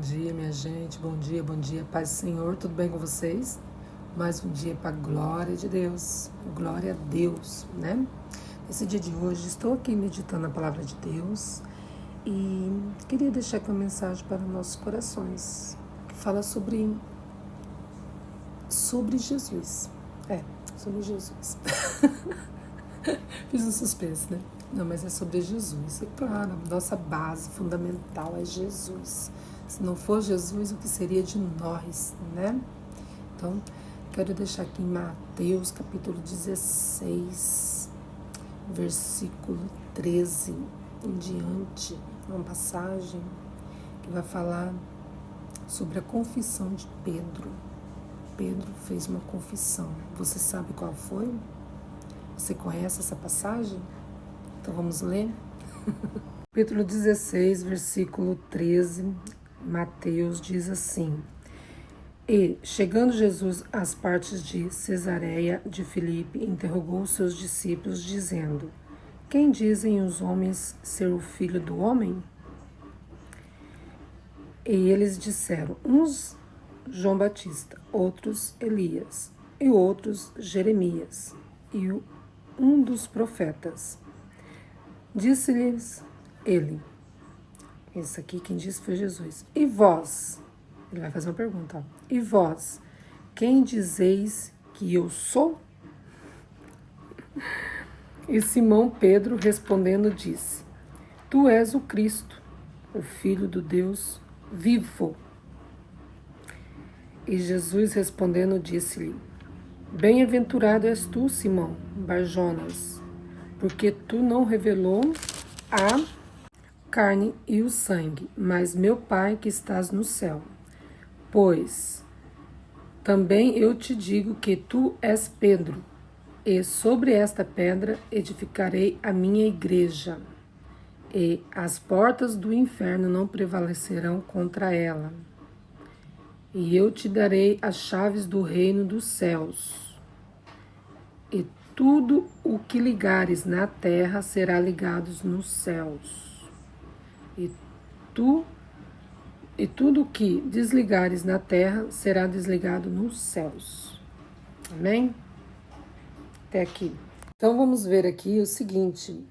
dia, minha gente. Bom dia, paz do Senhor. Tudo bem com vocês? Mais um dia para a glória de Deus. Glória a Deus, né? Esse dia de hoje estou aqui meditando a palavra de Deus e queria deixar aqui uma mensagem para nossos corações que fala sobre Jesus. Sobre Jesus. Fiz um suspense, né? Não, mas é sobre Jesus. E claro, a nossa base fundamental é Jesus. Se não for Jesus, o que seria de nós, né? Então, quero deixar aqui em Mateus, capítulo 16, versículo 13 em diante, uma passagem que vai falar sobre a confissão de Pedro. Pedro fez uma confissão. Você sabe qual foi? Você conhece essa passagem? Então vamos ler? Capítulo 16, versículo 13, Mateus diz assim: E, chegando Jesus às partes de Cesareia de Filipe, interrogou os seus discípulos, dizendo: Quem dizem os homens ser o Filho do Homem? E eles disseram: uns João Batista, outros Elias, e outros Jeremias, e um dos profetas. Disse-lhes ele, esse aqui quem disse foi Jesus, e vós? Ele vai fazer uma pergunta, e vós, quem dizeis que eu sou? E Simão Pedro respondendo disse: Tu és o Cristo, o Filho do Deus vivo. E Jesus respondendo disse-lhe: Bem-aventurado és tu, Simão Barjonas, porque tu não revelou a carne e o sangue, mas meu Pai que estás no céu. Pois também eu te digo que tu és Pedro, e sobre esta pedra edificarei a minha igreja, e as portas do inferno não prevalecerão contra ela. E eu te darei as chaves do reino dos céus. E tudo o que ligares na terra será ligado nos céus. E tudo o que desligares na terra será desligado nos céus. Amém? Até aqui. Então vamos ver aqui o seguinte.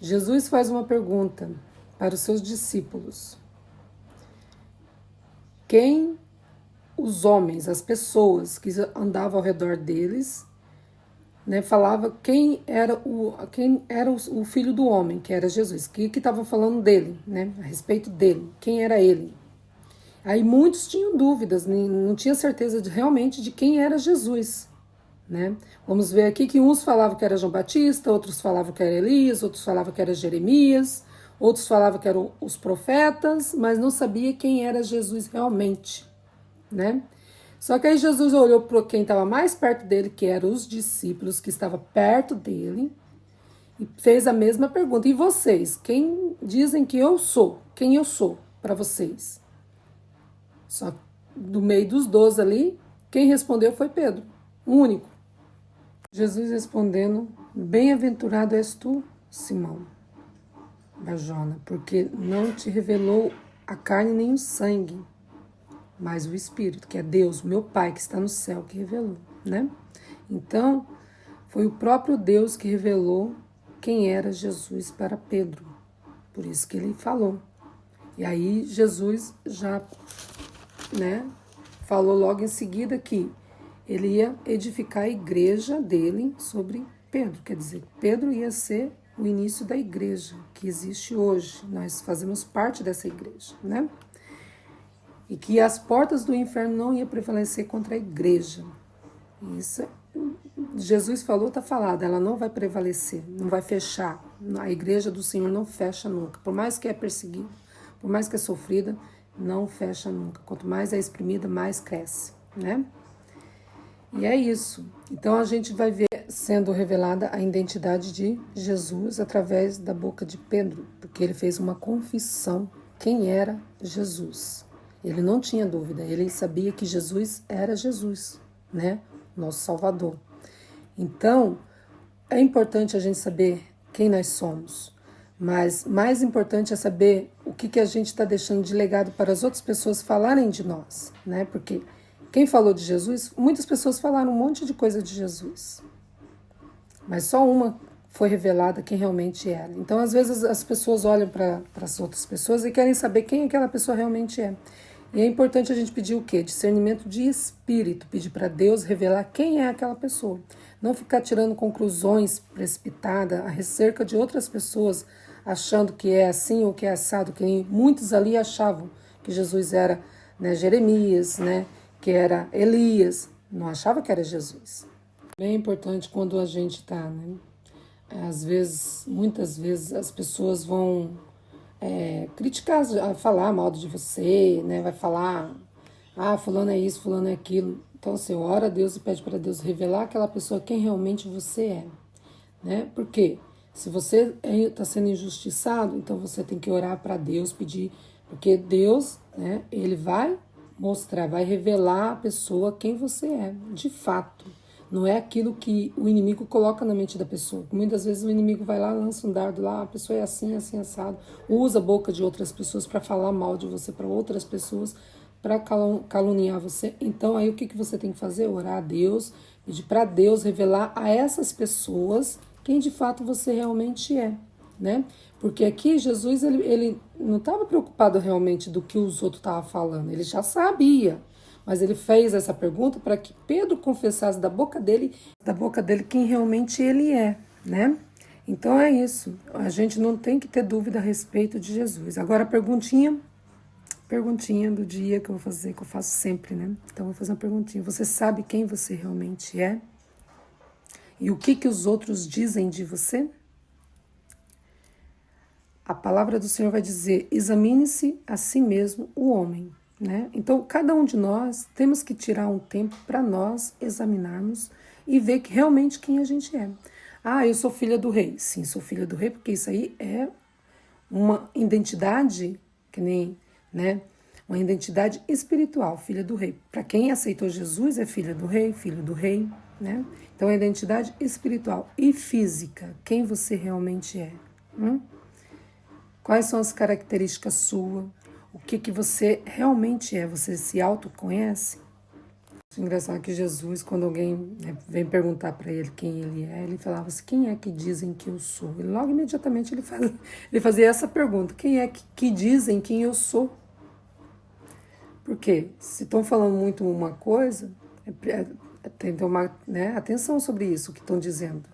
Jesus faz uma pergunta para os seus discípulos. Quem os homens, as pessoas que andavam ao redor deles, né, falava quem era o filho do homem, que era Jesus, que estavam falando dele, né, a respeito dele, quem era ele. Aí muitos tinham dúvidas, não tinha certeza realmente de quem era Jesus, né? Vamos ver aqui que uns falavam que era João Batista, outros falavam que era Elias, outros falavam que era Jeremias, outros falavam que eram os profetas, mas não sabia quem era Jesus realmente, né? Só que aí Jesus olhou para quem estava mais perto dele, que eram os discípulos que estavam perto dele, e fez a mesma pergunta. E vocês? Quem dizem que eu sou? Quem eu sou para vocês? Só do meio dos 12 ali, quem respondeu foi Pedro, o único. Jesus respondendo: Bem-aventurado és tu, Simão Barjona, porque não te revelou a carne nem o sangue, mas o Espírito, que é Deus, meu Pai, que está no céu, que revelou, né? Então, foi o próprio Deus que revelou quem era Jesus para Pedro. Por isso que ele falou. E aí, Jesus já, né, falou logo em seguida que ele ia edificar a igreja dele sobre Pedro. Quer dizer, Pedro ia ser o início da igreja que existe hoje. Nós fazemos parte dessa igreja, né? E que as portas do inferno não iam prevalecer contra a igreja. Isso Jesus falou, está falado, ela não vai prevalecer, não vai fechar. A igreja do Senhor não fecha nunca. Por mais que é perseguida, por mais que é sofrida, não fecha nunca. Quanto mais é exprimida, mais cresce, né? E é isso. Então a gente vai ver sendo revelada a identidade de Jesus através da boca de Pedro, porque ele fez uma confissão quem era Jesus. Ele não tinha dúvida, ele sabia que Jesus era Jesus, né? Nosso Salvador. Então, é importante a gente saber quem nós somos. Mas mais importante é saber o que a gente está deixando de legado para as outras pessoas falarem de nós, né? Porque quem falou de Jesus, muitas pessoas falaram um monte de coisa de Jesus, mas só uma foi revelada quem realmente era. Então, às vezes, as pessoas olham para as outras pessoas e querem saber quem aquela pessoa realmente é. E é importante a gente pedir o quê? Discernimento de espírito, pedir para Deus revelar quem é aquela pessoa. Não ficar tirando conclusões precipitadas acerca de outras pessoas, achando que é assim ou que é assado, que muitos ali achavam que Jesus era, né, Jeremias, né, que era Elias, não achava que era Jesus. Bem importante quando a gente está, né? Às vezes, muitas vezes, as pessoas vão criticar, falar mal de você, né? Vai falar, fulano é isso, fulano é aquilo. Então, você ora a Deus e pede para Deus revelar aquela pessoa quem realmente você é, né? Porque se você está sendo injustiçado, então você tem que orar para Deus, pedir, porque Deus, né? Ele vai mostrar, vai revelar a pessoa quem você é, de fato. Não é aquilo que o inimigo coloca na mente da pessoa. Muitas vezes o inimigo vai lá, lança um dardo lá, a pessoa é assim, assim, assado. Usa a boca de outras pessoas para falar mal de você para outras pessoas, para caluniar você. Então aí o que você tem que fazer? Orar a Deus, pedir para Deus revelar a essas pessoas quem de fato você realmente é, né? Porque aqui Jesus, ele não estava preocupado realmente do que os outros estavam falando, ele já sabia. Mas ele fez essa pergunta para que Pedro confessasse da boca dele quem realmente ele é, né? Então é isso. A gente não tem que ter dúvida a respeito de Jesus. Agora a perguntinha do dia que eu vou fazer, que eu faço sempre, né? Então eu vou fazer uma perguntinha. Você sabe quem você realmente é? E o que os outros dizem de você? A palavra do Senhor vai dizer: examine-se a si mesmo o homem. Né? Então, cada um de nós temos que tirar um tempo para nós examinarmos e ver que realmente quem a gente é. Eu sou filha do rei. Sim, sou filha do rei, porque isso aí é uma identidade, que nem, né? Uma identidade espiritual, filha do rei. Para quem aceitou Jesus, é filha do rei, filho do rei, né? Então, a identidade espiritual e física, quem você realmente é. Quais são as características suas? O que você realmente é? Você se autoconhece? É engraçado que Jesus, quando alguém, né, vem perguntar para ele quem ele é, ele falava assim: quem é que dizem que eu sou? E logo imediatamente ele fazia essa pergunta: quem é que dizem quem eu sou? Porque se estão falando muito uma coisa, tem que tomar, né, atenção sobre isso que estão dizendo.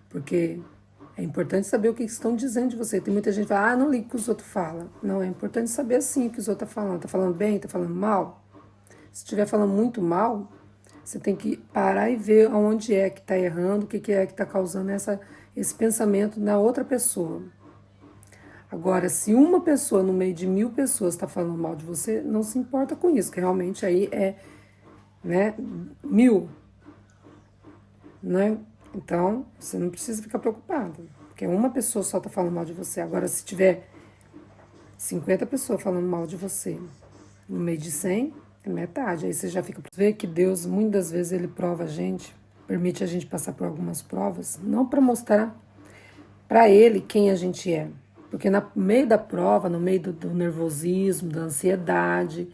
Porque é importante saber o que estão dizendo de você. Tem muita gente que fala: não liga o que os outros falam. Não, é importante saber sim o que os outros estão falando. Está falando bem? Está falando mal? Se estiver falando muito mal, você tem que parar e ver aonde é que está errando, o que é que está causando esse pensamento na outra pessoa. Agora, se uma pessoa no meio de 1000 pessoas está falando mal de você, não se importa com isso, que realmente aí é, né, 1000, né? Então, você não precisa ficar preocupado, porque uma pessoa só está falando mal de você. Agora, se tiver 50 pessoas falando mal de você, no meio de 100, é metade. Aí você já fica... Vê que Deus, muitas vezes, Ele prova a gente, permite a gente passar por algumas provas, não para mostrar para Ele quem a gente é. Porque no meio da prova, no meio do nervosismo, da ansiedade,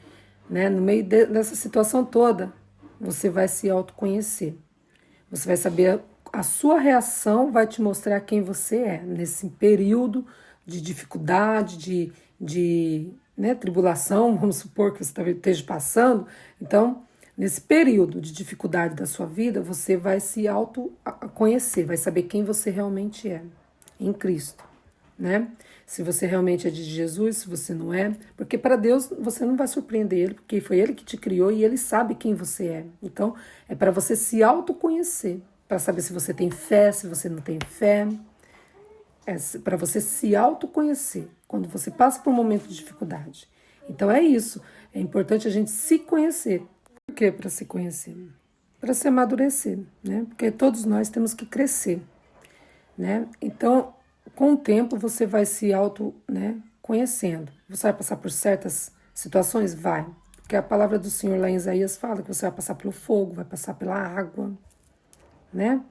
né, no meio dessa situação toda, você vai se autoconhecer. Você vai saber, a sua reação vai te mostrar quem você é nesse período de dificuldade, de né, tribulação, vamos supor que você esteja passando. Então, nesse período de dificuldade da sua vida, você vai se autoconhecer, vai saber quem você realmente é em Cristo, né? Se você realmente é de Jesus, se você não é, porque para Deus você não vai surpreender Ele, porque foi Ele que te criou e Ele sabe quem você é. Então, é para você se autoconhecer, para saber se você tem fé, se você não tem fé, é para você se autoconhecer quando você passa por um momento de dificuldade. Então é isso, é importante a gente se conhecer. Por que para se conhecer? Para se amadurecer, né? Porque todos nós temos que crescer, né? Então, com o tempo você vai se conhecendo. Você vai passar por certas situações? Vai. Porque a palavra do Senhor lá em Isaías fala que você vai passar pelo fogo, vai passar pela água, né?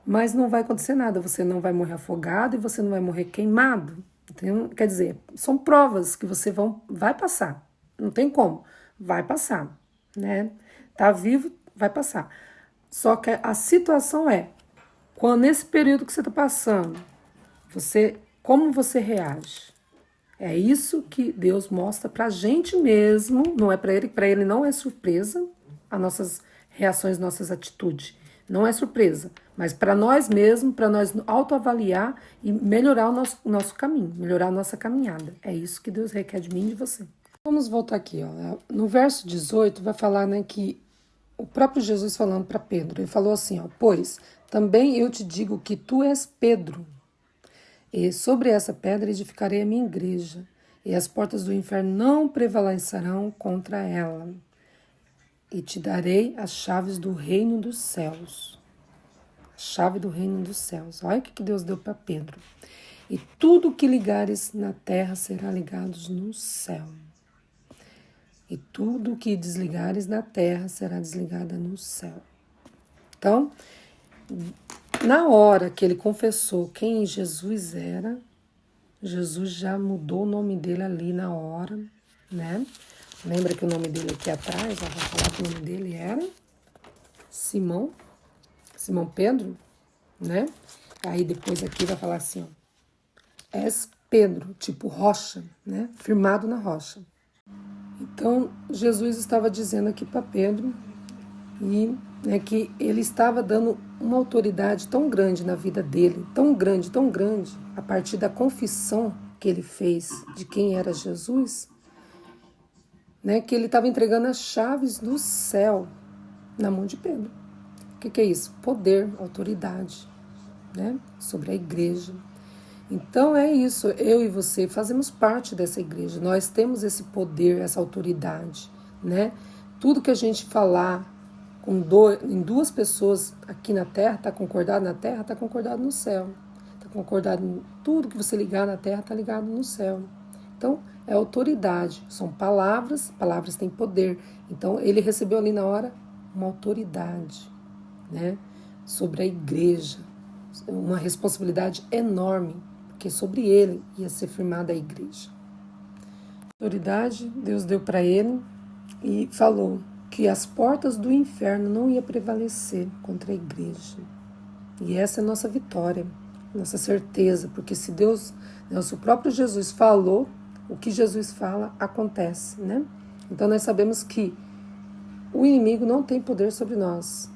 mas não vai acontecer nada, você não vai morrer afogado e você não vai morrer queimado. Então, quer dizer, são provas que você vai passar, não tem como, vai passar, né? Tá vivo, vai passar. Só que a situação é, quando nesse período que você está passando, como você reage? É isso que Deus mostra pra gente mesmo, não é para ele não é surpresa as nossas reações, nossas atitudes. Não é surpresa, mas para nós mesmos, para nós autoavaliar e melhorar o nosso caminho, melhorar a nossa caminhada. É isso que Deus requer de mim e de você. Vamos voltar aqui, ó. No verso 18 vai falar, né, que o próprio Jesus falando para Pedro, ele falou assim, ó: "Pois também eu te digo que tu és Pedro, e sobre essa pedra edificarei a minha igreja, e as portas do inferno não prevalecerão contra ela. E te darei as chaves do reino dos céus." A chave do reino dos céus. Olha o que Deus deu para Pedro. "E tudo que ligares na terra será ligado no céu. E tudo que desligares na terra será desligado no céu." Então, na hora que ele confessou quem Jesus era, Jesus já mudou o nome dele ali na hora, né? Lembra que o nome dele aqui atrás, ó, vai falar que o nome dele era Simão Pedro, né? Aí depois aqui vai falar assim, ó: "És Pedro", tipo rocha, né? Firmado na rocha. Então, Jesus estava dizendo aqui para Pedro e, né, que ele estava dando uma autoridade tão grande na vida dele, tão grande, a partir da confissão que ele fez de quem era Jesus, né, que ele estava entregando as chaves do céu na mão de Pedro. O que é isso? Poder, autoridade, né, sobre a igreja. Então é isso, eu e você fazemos parte dessa igreja, nós temos esse poder, essa autoridade, né? Tudo que a gente falar em duas pessoas aqui na terra, está concordado na terra, está concordado no céu. Está concordado em tudo que você ligar na terra, está ligado no céu. Então, é autoridade, são palavras, palavras têm poder. Então, ele recebeu ali na hora uma autoridade, né, sobre a igreja, uma responsabilidade enorme, porque sobre ele ia ser firmada a igreja. A autoridade Deus deu para ele e falou que as portas do inferno não iam prevalecer contra a igreja. E essa é a nossa vitória, nossa certeza, porque se Deus, né, se o próprio Jesus falou, o que Jesus fala acontece, né? Então nós sabemos que o inimigo não tem poder sobre nós,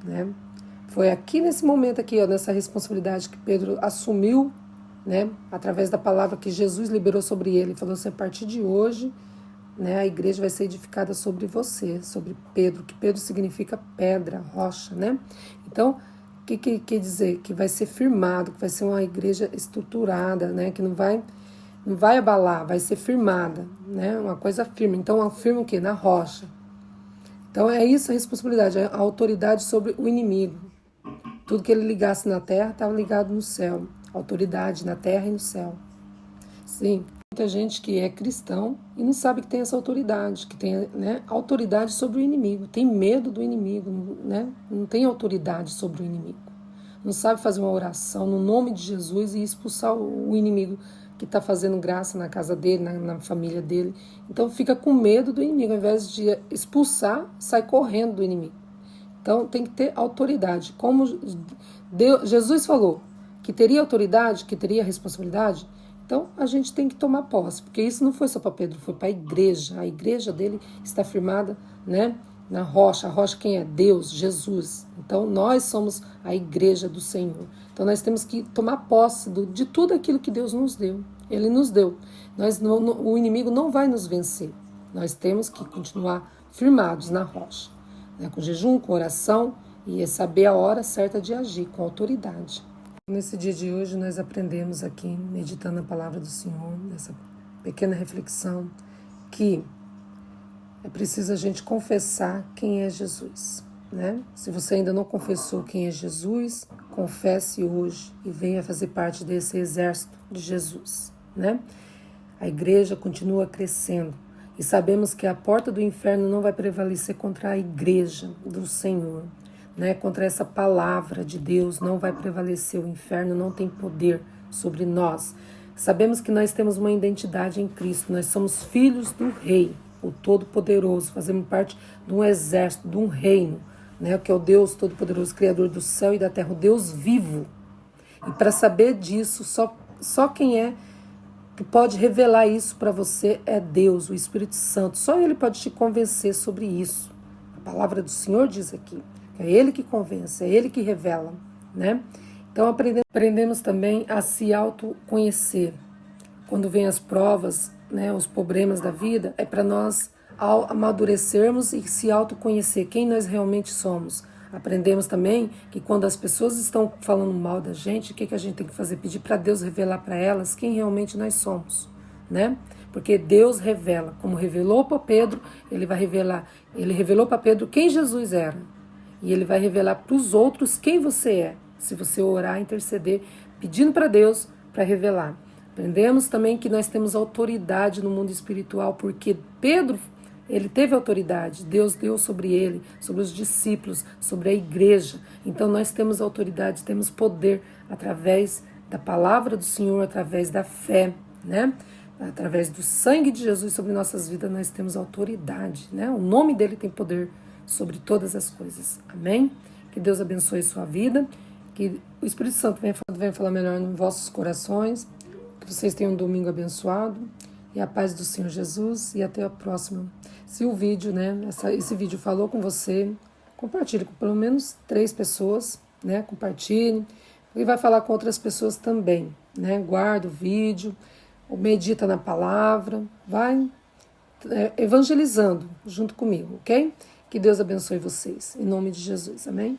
né? Foi aqui nesse momento aqui, ó, nessa responsabilidade que Pedro assumiu, né, através da palavra que Jesus liberou sobre ele, falou assim: a partir de hoje, né, a igreja vai ser edificada sobre você, sobre Pedro, que Pedro significa pedra, rocha, né? Então, o que quer dizer? Que vai ser firmado, que vai ser uma igreja estruturada, né, que não vai abalar, vai ser firmada, né, uma coisa firme. Então, firma o quê? Na rocha. Então, é isso a responsabilidade, a autoridade sobre o inimigo. Tudo que ele ligasse na terra estava ligado no céu. Autoridade na terra e no céu. Sim, muita gente que é cristão e não sabe que tem essa autoridade, que tem, né, autoridade sobre o inimigo, tem medo do inimigo, né, não tem autoridade sobre o inimigo. Não sabe fazer uma oração no nome de Jesus e expulsar o inimigo que está fazendo graça na casa dele, na família dele. Então fica com medo do inimigo, ao invés de expulsar, sai correndo do inimigo. Então tem que ter autoridade. Como Jesus falou que teria autoridade, que teria responsabilidade, então a gente tem que tomar posse, porque isso não foi só para Pedro, foi para a igreja dele está firmada, né, na rocha. A rocha quem é? Deus, Jesus. Então nós somos a igreja do Senhor. Então nós temos que tomar posse de tudo aquilo que Deus nos deu. Ele nos deu. O inimigo não vai nos vencer. Nós temos que continuar firmados na rocha, né, com jejum, com oração e saber a hora certa de agir, com autoridade. Nesse dia de hoje nós aprendemos aqui, meditando a palavra do Senhor, nessa pequena reflexão, que é preciso a gente confessar quem é Jesus, né? Se você ainda não confessou quem é Jesus, confesse hoje e venha fazer parte desse exército de Jesus, né? A igreja continua crescendo e sabemos que a porta do inferno não vai prevalecer contra a igreja do Senhor. né, contra essa palavra de Deus, não vai prevalecer. O inferno não tem poder sobre nós. Sabemos que nós temos uma identidade em Cristo, nós somos filhos do Rei, o Todo-Poderoso, fazemos parte de um exército, de um reino, né, que é o Deus Todo-Poderoso, Criador do céu e da terra, o Deus vivo. E para saber disso, só quem é que pode revelar isso para você é Deus, o Espírito Santo. Só Ele pode te convencer sobre isso. A palavra do Senhor diz aqui, que é Ele que convence, é Ele que revela, né? Então aprendemos também a se autoconhecer. Quando vem as provas, né, os problemas da vida, é para nós amadurecermos e se autoconhecer quem nós realmente somos. Aprendemos também que quando as pessoas estão falando mal da gente, o que a gente tem que fazer? Pedir para Deus revelar para elas quem realmente nós somos, né? Porque Deus revela, como revelou para Pedro, Ele vai revelar. Ele revelou para Pedro quem Jesus era. E Ele vai revelar para os outros quem você é, se você orar, interceder, pedindo para Deus para revelar. Aprendemos também que nós temos autoridade no mundo espiritual, porque Pedro, ele teve autoridade, Deus deu sobre ele, sobre os discípulos, sobre a igreja. Então nós temos autoridade, temos poder através da palavra do Senhor, através da fé, né? Através do sangue de Jesus sobre nossas vidas nós temos autoridade, né? O nome dele tem poder sobre todas as coisas. Amém? Que Deus abençoe sua vida, que o Espírito Santo venha falar melhor nos vossos corações, que vocês tenham um domingo abençoado e a paz do Senhor Jesus e até a próxima. Se o vídeo, né, esse vídeo falou com você, compartilhe com pelo menos 3 pessoas, né? Compartilhe e vai falar com outras pessoas também, né? Guarda o vídeo, ou medita na palavra, vai evangelizando junto comigo, ok? Que Deus abençoe vocês, em nome de Jesus, amém?